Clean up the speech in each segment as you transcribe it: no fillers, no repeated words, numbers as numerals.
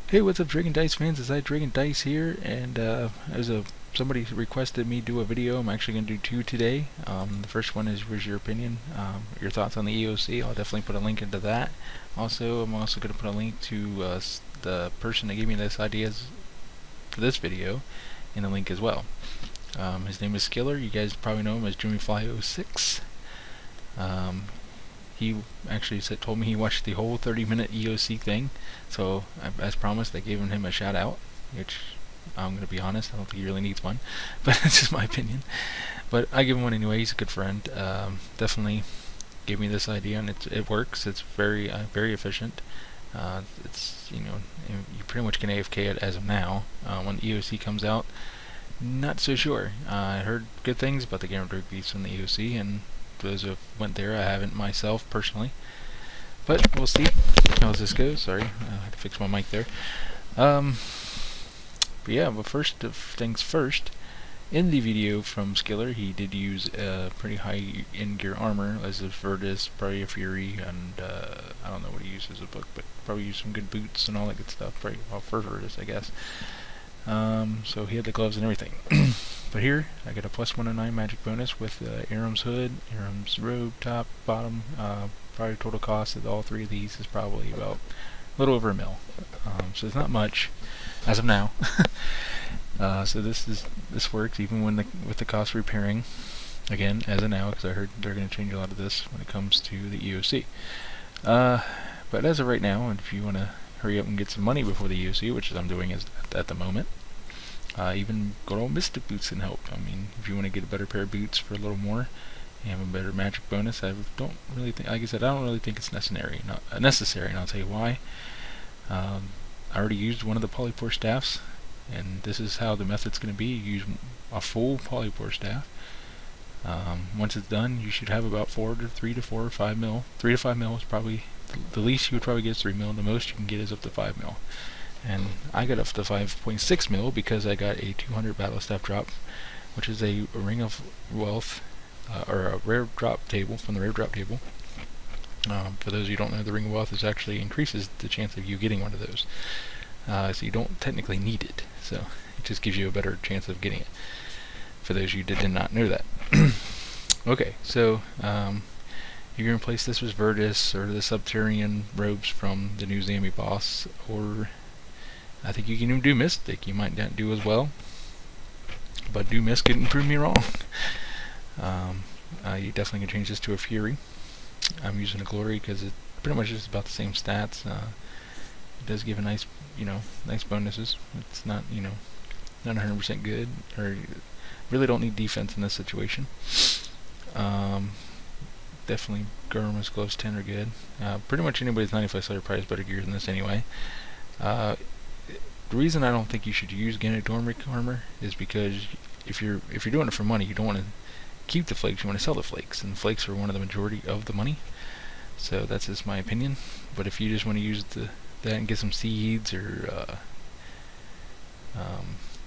Hey, what's up, Dregan Dice fans? It's Dregan Dice here, and somebody requested me do a video. I'm actually going to do two today. The first one was your opinion, your thoughts on the EOC. I'll definitely put a link into that. Also, I'm also going to put a link to the person that gave me this ideas for this video in the link as well. His name is Skiller. You guys probably know him as JimmyFly06. He actually told me he watched the whole 30-minute EOC thing, so as promised, I gave him a shout out, which I'm going to be honest, I don't think he really needs one, but it's just my opinion. But I give him one anyway. He's a good friend. Definitely gave me this idea, and it works. It's very efficient. It's you pretty much can AFK it as of now. When EOC comes out, not so sure. I heard good things about the Ganodermic beast from the EOC, and those who went there, I haven't myself personally, but we'll see how this goes. Sorry, I had to fix my mic there. But yeah, but first things first, in the video from Skiller, he did use pretty high in-gear armor as a Virtus, probably a Fury, and I don't know what he used as a book, but probably used some good boots and all that good stuff, probably well, for Virtus, I guess. So he had the gloves and everything. But here, I get a +109 magic bonus with Aram's hood, Aram's robe, top, bottom. Probably total cost of all three of these is probably about a little over $1 mil. So it's not much as of now. So this works even with the cost repairing. Again, as of now, because I heard they're going to change a lot of this when it comes to the EOC. But as of right now, and if you want to hurry up and get some money before the EOC, which I'm doing at the moment. Even good old Mystic boots can help. I mean, if you want to get a better pair of boots for a little more and have a better magic bonus, I don't really think, like I said, I don't really think it's necessary, and I'll tell you why. I already used one of the polypore staffs, and this is how the method's going to be. You use a full polypore staff. Once it's done, you should have about 3 to 4 or 5 mil. 3 to 5 mil is probably the least you would probably get is 3 mil. The most you can get is up to 5 mil. And I got up to 5.6 mil because I got a 200 battle staff drop, which is a ring of wealth, or a rare drop table from the rare drop table. For those of you who don't know, the ring of wealth actually increases the chance of you getting one of those. So you don't technically need it, so it just gives you a better chance of getting it. For those of you that did not know that. Okay, so you're going to replace this with Virtus or the Subterranean robes from the new Zami boss, or I think you can even do Mystic. You might not do as well, but do Mystic and prove me wrong. You definitely can change this to a Fury. I'm using a Glory because it pretty much is about the same stats. It does give a nice, nice bonuses. It's not, not 100% good, or really don't need defense in this situation. Definitely Ganodermic's gloves 10 are good. Pretty much anybody's 95 Slayer probably has better gear than this anyway. The reason I don't think you should use Ganodermic armor is because if you're doing it for money, you don't want to keep the flakes, you want to sell the flakes, and the flakes are one of the majority of the money. So that's just my opinion. But if you just want to use that and get some seeds, or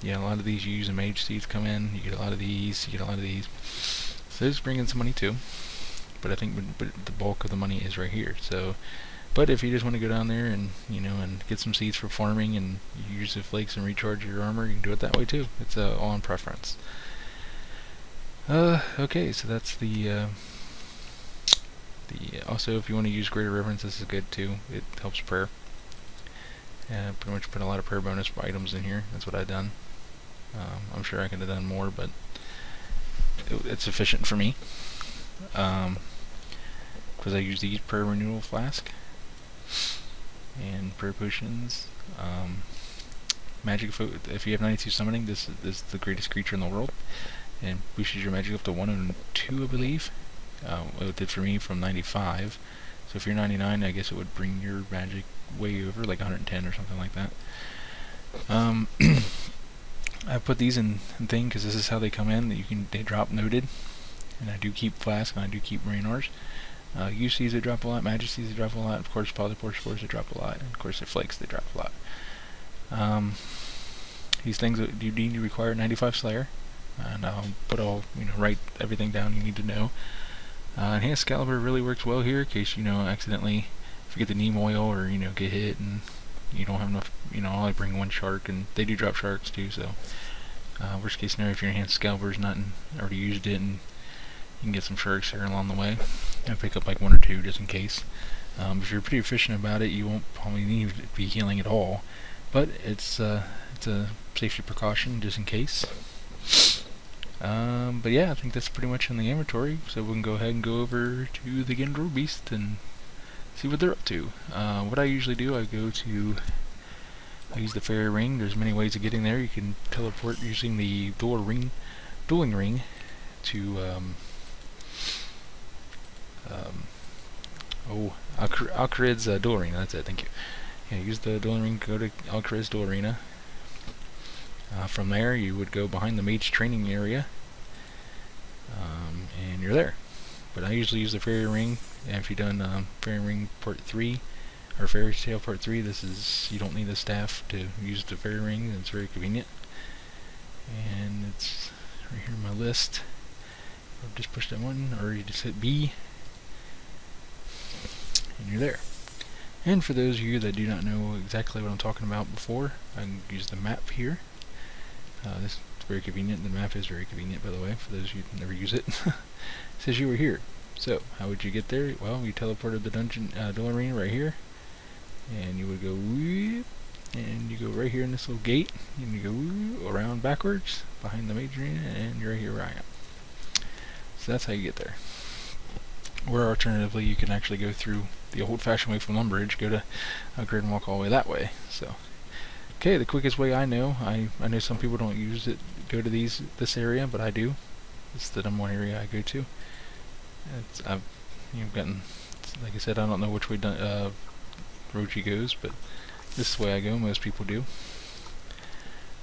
yeah, a lot of these you use a mage seeds come in, you get a lot of these, so this bring in some money too. But I think the bulk of the money is right here. So, but if you just want to go down there and and get some seeds for farming, and you use the flakes and recharge your armor, you can do it that way too. It's all on preference. Okay, so that's the also, if you want to use Greater Reverence, this is good too. It helps prayer. And pretty much put a lot of prayer bonus items in here. That's what I've done. I'm sure I could have done more, but it's sufficient for me. Because I use these prayer renewal flask and prayer potions. Magic food. If you have 92 summoning, this is the greatest creature in the world, and boosted your magic up to 102, I believe. It did for me from 95. So if you're 99, I guess it would bring your magic way over, like 110 or something like that. I put these in thing because this is how they come in. They drop noted, and I do keep flask and I do keep Raynars. UCs they drop a lot, Majesties they drop a lot, of course Polypore spores they drop a lot, and of course their flakes they drop a lot. These things do need to require 95 Slayer, and I'll put write everything down you need to know. Enhanced Caliber really works well here in case accidentally forget the neem oil, or get hit and you don't have enough, you know, I'll only bring one shark, and they do drop sharks too, so worst case scenario, if your enhanced scalper's not already used it, and you can get some sharks here along the way. I'll pick up like one or two just in case. If you're pretty efficient about it, you won't probably need to be healing at all, but it's a safety precaution just in case. But yeah, I think that's pretty much in the inventory, so we can go ahead and go over to the Ganodermic beast and see what they're up to. What I usually do, I use the fairy ring. There's many ways of getting there. You can teleport using the dueling ring to Alcarid's duel arena. That's it. Thank you. Yeah, use the dueling ring. Go to Alcarid's duel arena. From there, you would go behind the mage training area, and you're there. But I usually use the fairy ring. And if you've done fairy ring part 3 or fairy tale part 3, you don't need the staff to use the fairy ring. It's very convenient, and it's right here in my list. Just push that one, or you just hit B, and you're there. And for those of you that do not know exactly what I'm talking about before, I can use the map here. This is very convenient. The map is very convenient, by the way, for those of you who never use it. It says you were here. So, how would you get there? Well, you teleported the dungeon, duel arena right here, and you would go whoop, and you go right here in this little gate, and you go whoop, around backwards behind the mage arena, and you're right here where I am. So that's how you get there. Or alternatively, you can actually go through the old-fashioned way from Lumbridge, go to a grid and walk all the way that way. So, okay, the quickest way I know. I know some people don't use it, go to this area, but I do. It's the number one area I go to. I've gotten, like I said, I don't know which way Rogie goes, but this is the way I go. Most people do.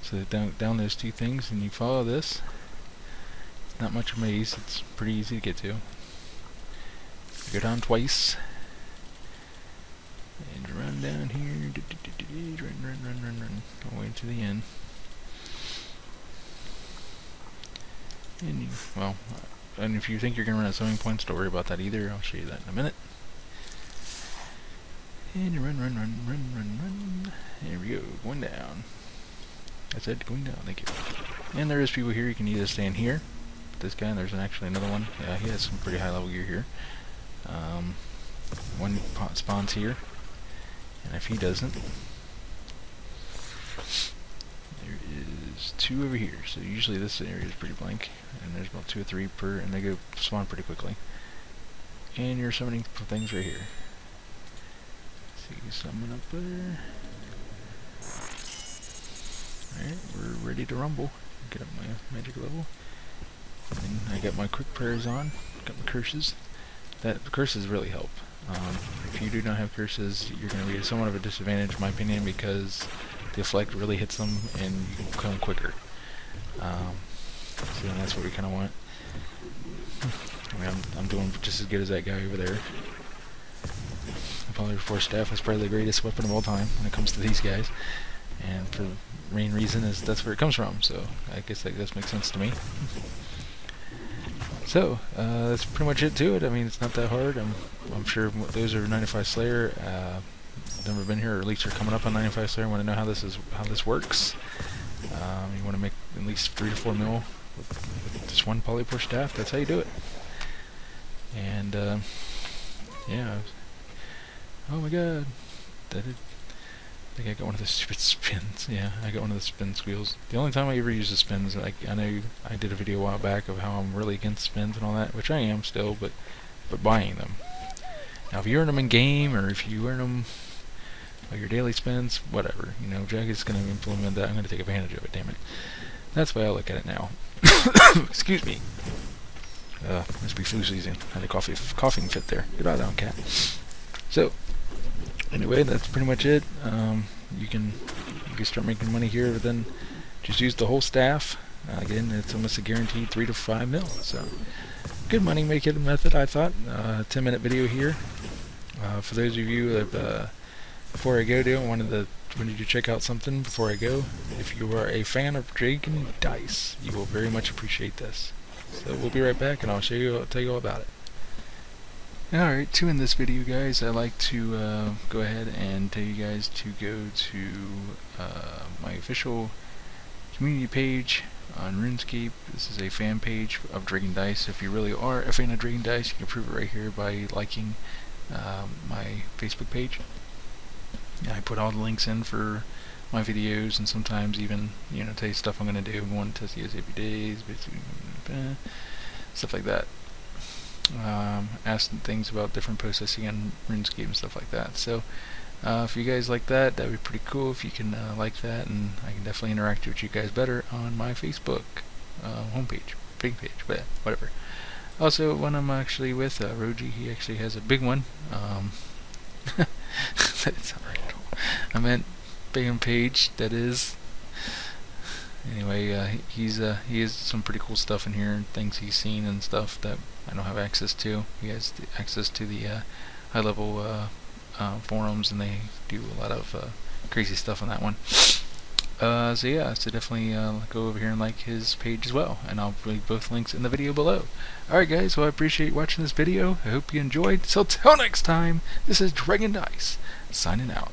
So down those two things, and you follow this. It's not much of a maze. It's pretty easy to get to. Go down twice, and run down here. Run all the way to the end. And and if you think you're gonna run out of swimming points, don't worry about that either. I'll show you that in a minute. And you run. There we go, going down. I said going down, thank you. And there is people here. You can either stand here, this guy, and there's actually another one. Yeah, he has some pretty high level gear here. One spawns here, and if he doesn't, there is two over here. So usually this area is pretty blank, and there's about 2 or 3 per, and they go spawn pretty quickly. And you're summoning things right here. See, summon up there. Alright, we're ready to rumble. Get up my magic level. And I got my quick prayers on, got my curses. The curses really help. If you do not have curses, you're going to be at somewhat of a disadvantage, in my opinion, because the effect really hits them and you can come quicker. So that's what we kind of want. I mean, I'm doing just as good as that guy over there. The polypore staff is probably the greatest weapon of all time when it comes to these guys, and for the main reason is that's where it comes from. So I guess that does make sense to me. So, that's pretty much it to it. I mean, it's not that hard. I'm sure those are 95 Slayer, never been here, or at least are coming up on 95 Slayer, want to know how this works. You want to make at least 3 to 4 mil with just one polypore staff. That's how you do it. And yeah. Oh my God, I think I got one of the stupid spins. Yeah, I got one of the spin squeals. The only time I ever use the spins, like, I know I did a video a while back of how I'm really against spins and all that, which I am still, but buying them. Now, if you earn them in game, or if you earn them by your daily spins, whatever. You know, Jagged's going to implement that. I'm going to take advantage of it, damn it. That's the way I look at it now. Excuse me. Must be flu season. I had a coughing fit there. Goodbye, down cat. So, anyway, that's pretty much it. You can start making money here, but then just use the whole staff. Again, it's almost a guaranteed 3 to 5 mil. So, good money making method, I thought. 10-minute video here. For those of you that before I go, I wanted you to check out something before I go. If you are a fan of Dregan Dice, you will very much appreciate this. So we'll be right back, and I'll tell you all about it. Alright, to end this video, guys, I'd like to go ahead and tell you guys to go to my official community page on Runescape. This is a fan page of Dregan Dice. If you really are a fan of Dregan Dice, you can prove it right here by liking my Facebook page. I put all the links in for my videos, and sometimes even, you know, tell you stuff I'm going to do. One test the every day, stuff like that. Ask things about different processing and RuneScape and stuff like that. So if you guys like that, that'd be pretty cool if you can like that, and I can definitely interact with you guys better on my Facebook homepage, big page, but whatever. Also, when I'm actually with Rogie, he actually has a big one. That's alright. I meant big page. That is. Anyway, he has some pretty cool stuff in here, and things he's seen and stuff that I don't have access to. He has access to the high-level forums, and they do a lot of crazy stuff on that one. So yeah, so definitely go over here and like his page as well, and I'll leave both links in the video below. Alright guys, well I appreciate watching this video. I hope you enjoyed. So till next time, this is Dregan Dice, signing out.